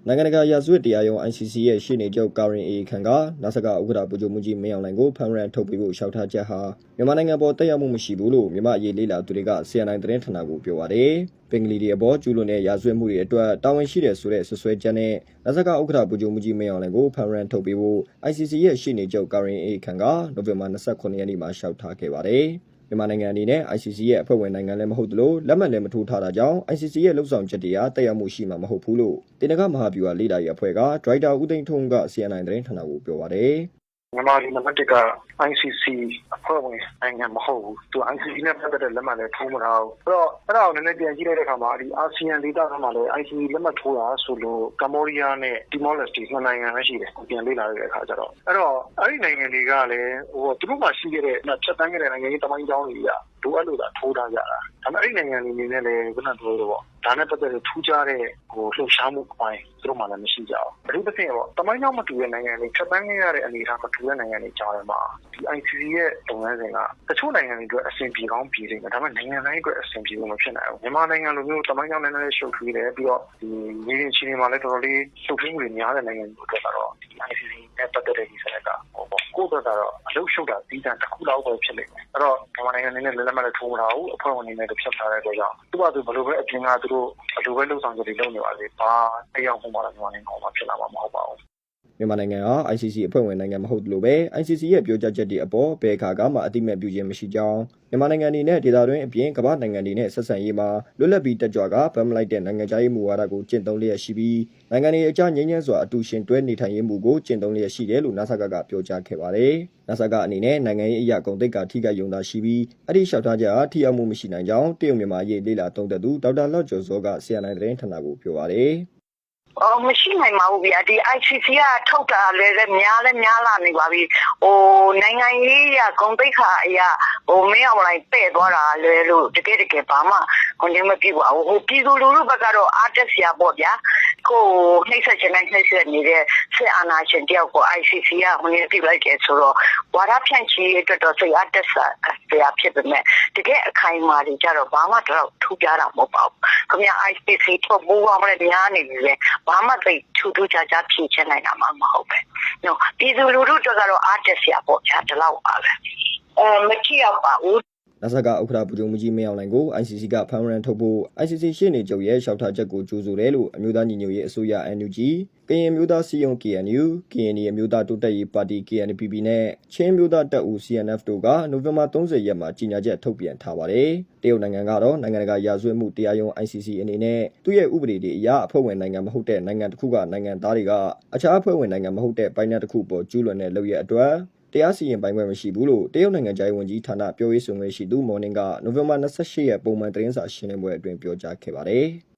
နိုင်ငံတကာရာဇဝတ်တရားရုံး ICC ရဲ့ရှေ့နေချုပ်ကာရင်အေခန်ကနာဆကဥက္ကဋ္ဌဗိုလ်ချုပ်မှုကြီးမင်းအောင်လှိုင်ကိုဖမ်းရန်ထုတ်ပေးဖို့လျှောက်ထားချက်ဟာမြန်မာနိုင်ငံပေါ်တက်ရောက်မှုမရှိဘူးလို့မြန်မာအရေးလေးလာသူတွေက CNN သတင်းဌာနကိုပြောပါတယ်။ပင်ကလီတွေအပေါ်ကျူးလွန်တဲ့ရာဇဝတ်မှုတွေအတွက်တာဝန်ရှိတယ်ဆိုတဲ့ဆွဆွဲချက်နဲ့နာဆကဥက္ကဋ္ဌဗိုလ်ချုပ်မှုကြီးမင်းအောင်လှိုင်ကိုဖမ်းရန်ထုတ်ပေးဖို့ ICC ရဲ့ရှေ့နေချုပ်ကာရင်အေခန်ကနိုဝင်ဘာ29ရက်နေ့မှာလျှောက်ထားခဲ့ပါတယ်။မြန်မာနိုင်ငံအနေနဲ့ ICC ရဲ့အဖွဲ့ဝင်နိုင်ငံလည်းမဟုတ်သလိုလက်မှတ်လည်းမထိုးထားတာကြောင့် ICC ရဲ့လှုပ်ဆောင်ချက်တွေဟာတက်ရောက်မှုရှိမှာမဟုတ်ဘူးလို့တင်နဂမဟာဗျူဟာလေ့လာရေးအဖွဲ့ကဒရိုက်တာဦးသိန်းထွန်းက CNN သတင်းဌာနကိုပြောပါတယ်မြန်မာဒီနံပါတ်1က ICC အဖွဲ့ဝင်နိုင်ငံမဟုတ်ဘူးသူ ICC နဲ့ပတ်သက်တဲ့လက်မှတ်လည်းထိုးမထားဘူးအဲ့တော့နည်းနည်းပြန်ကြည့်လိုက်တဲ့အခါမှာဒီအာဆီယံဒေသကမှလည်း ICC လက်မှတ်ထိုးတာဆိုလို့ကမ္ဘောဒီးယားနဲ့တီမောလက်စတီနှစ်နိုင်ငံပဲရှိတယ်ပြန်လေ့လာရတဲ့အခါကျတော့အဲ့ဒီနိုင်ငံတွေကလည်းသူတို့မှရှိခဲ့တဲ့ဖြတ်တန်းခဲ့တဲ့နိုင်ငံရေးတမိုင်းကြောင်းတွေကလိုအပ်လို့သာထိုးထားကြတာဒါပေမဲ့အဲ့ဒီနိုင်ငံတွေအနေနဲ့လည်းခုနကပြောလို့ပေါ့ဒါနဲ့ပတ်သက်တဲ့ထူးခြားတဲ့လှုပ်ရှားမှုအပိုင်းသူတို့မှလည်းမရှိကြဘူးအထူးသဖြင့်ပေါ့တမိုင်းကြောင်းမတူတဲ့နိုင်ငံတွေဖြတ်တန်းခဲ့ရတဲ့အနေအထားမတူတဲ့နိုင်ငံတွေကြားထဲမှာဒီ ICC ရဲ့လုပ်ငန်းစဉ်ကတချို့နိုင်ငံတွေအတွက်အဆင်ပြေကောင်းပြေတယ်ဒါပေမဲ့နိုင်ငံတိုင်းအတွက်အဆင်ပြေလို့မဖြစ်နိုင်ဘူးမြန်မာနိုင်ငံလိုမျိုးတမိုင်းကြောင်းနဲ့ရှုပ်ထွေးတယ်ပြီးတော့ဒီနေရင်ချင်းတွေမှာလည်းတော်တော်လေးရှုပ်ထွေးမှုတွေများတဲ့နိုင်ငံတွေအတွက်ကတော့ဒီ ICC နဲ့ပတ်သက်တဲ့ဒီစနစ်ကကိုယ့်အတွက်ကတော့အလုပ်ရှုပ်တာပြီးတဲ့တစ်ခုလောက်ပဲဖြစ်လိမ့်မယ်အဲ့တော့မြန်မာနိုင်ငံအနေနဲ့လက်မှတ်လည်းထိုးမထားဘူးအဖွဲ့ဝင်အနေနဲ့ဖြတ်ထားတဲ့အတွက်ကြောင့်သူ့ဘာသူဘယ်လိုပဲအပြင်ကသူတို့ဘယ်လိုပဲလှုပ်ဆောင်ချက်တွေလုပ်နေပါစေဘာအရောက်မှုမှလည်းမြန်မာနိုင်ငံမှာဖြစ်လာမှာမဟုတ်ပါဘူးမြန်မာနိုင်ငံဟာ ICC အဖွဲ့ဝင်နိုင်ငံမဟုတ်လို့ပဲ ICC ရဲ့ပြောကြားချက်တွေအပေါ်ဘယ်အခါမှအတိအမဲ့ပြုခြင်းမရှိကြောင်းမြန်မာနိုင်ငံအနေနဲ့ဒေသတွင်းအပြင်ကမ္ဘာနိုင်ငံတွေနဲ့ဆက်ဆံရေးမှာလွတ်လပ်ပြီးတက်ကြွကဗမ်းမလိုက်တဲ့နိုင်ငံခြားရေးမူဝါဒကိုကျင့်သုံးလျက်ရှိပြီးနိုင်ငံတွေအကြားငြိမ်းချမ်းစွာအတူရှင်တွဲနေထိုင်ရေးမှုကိုကျင့်သုံးလျက်ရှိတယ်လို့နာဆကပြောကြားခဲ့ပါတယ်။နာဆကအနေနဲ့နိုင်ငံရေးအရာဂုဏ်သိက္ခာထိခိုက်ယုံသာရှိပြီးအဲ့ဒီလျှောက်ထားချက်ဟာထိရောက်မှုမရှိနိုင်ကြောင်းတရုတ်မြန်မာရေးလေ့လာသုံးသပ်သူဒေါက်တာလော့ကျော်စောက CNN သတင်းဌာနကိုပြောပါတယ်။မရှိနိုင်ပါဘူးဗျာဒီ ICC ကထုတ်တာလည်းများလာနေပါပြီနိုင်ငံရေးရဂုံတိတ်ခါအရာမင်းအောင်လိုက်ပဲ့သွားတာလဲလို့တကယ်ဘာမှခွန်နေမပြပါဘူးပြည်သူလူထုဘက်ကတော့အားတက်စရာပေါ့ဗျာကိုနှိမ့်ဆက်ချင်တဲ့နှိမ့်ဆက်နေတဲ့စစ်အာဏာရှင်တယောက်ကို ICC ကခွန်နေပြလိုက်တယ်ဆိုတော့ဝါဒဖြန့်ချီအတွက်တော့စိတ်အားတက်စရာဖြစ်ပေမဲ့တကယ်အခိုင်အမာတွေကြတော့ဘာမှတော့ထူးခြားတာမဟုတ်ပါဘူးခင်ဗျာ ICC ထုတ်ဘူးပါမလဲများနေပြီလေဘာမှသိထူးခြားဖြည့်ချင်နိုင်တာမှမဟုတ်ပဲနော်ပြည်သူလူထုတို့ကတော့အားတက်စရာပေါ့ဗျာဒီလောက်ပါပဲမကြည့်ရပါဘူးနာဆကဥက္ကဋ္ဌဗိုလ်ချုပ်မှုကြီးမင်းအောင်လှိုင်ကို ICC ကဖမ်းရန်ထုတ်ဖို့ ICC ရှေ့နေချုပ်ရဲ့လျှောက်ထားချက်ကိုကြိုဆိုတယ်လို့အမျိုးသားညီညွတ်ရေးအစိုးရ NUG ကရင်မျိုးသားစီယုံ KNU ကရင်အမျိုးသားတိုးတက်ရေးပါတီ KNPP နဲ့ချင်းမျိုးသားတပ်ဦး CNF တို့ကနိုဝင်ဘာ30ရက်မှာကြေညာချက်ထုတ်ပြန်ထားပါတယ်။တရုတ်နိုင်ငံကတော့နိုင်ငံတကာရာဇဝတ်မှုတရားရုံး ICC အနေနဲ့သူ့ရဲ့ဥပဒေတွေအရအဖွဲ့ဝင်နိုင်ငံမဟုတ်တဲ့နိုင်ငံတစ်ခုကနိုင်ငံသားတွေကအခြားအဖွဲ့ဝင်နိုင်ငံမဟုတ်တဲ့ပိုင်းနယ်တစ်ခုပေါ်ကျူးလွန်တဲ့လုပ်ရအတွက်တရားစီရင်ပိုင်ခွင့်မရှိဘူးလို့တရုတ်နိုင်ငံသားဝန်ကြီးဌာနပြောရေးဆိုခွင့်ရှိသူမော်နင်းကနိုဝင်ဘာ28ရက်ပုံမှန်သတင်းစာရှင်းလင်းပွဲအတွင်းပြောကြားခဲ့ပါတယ်။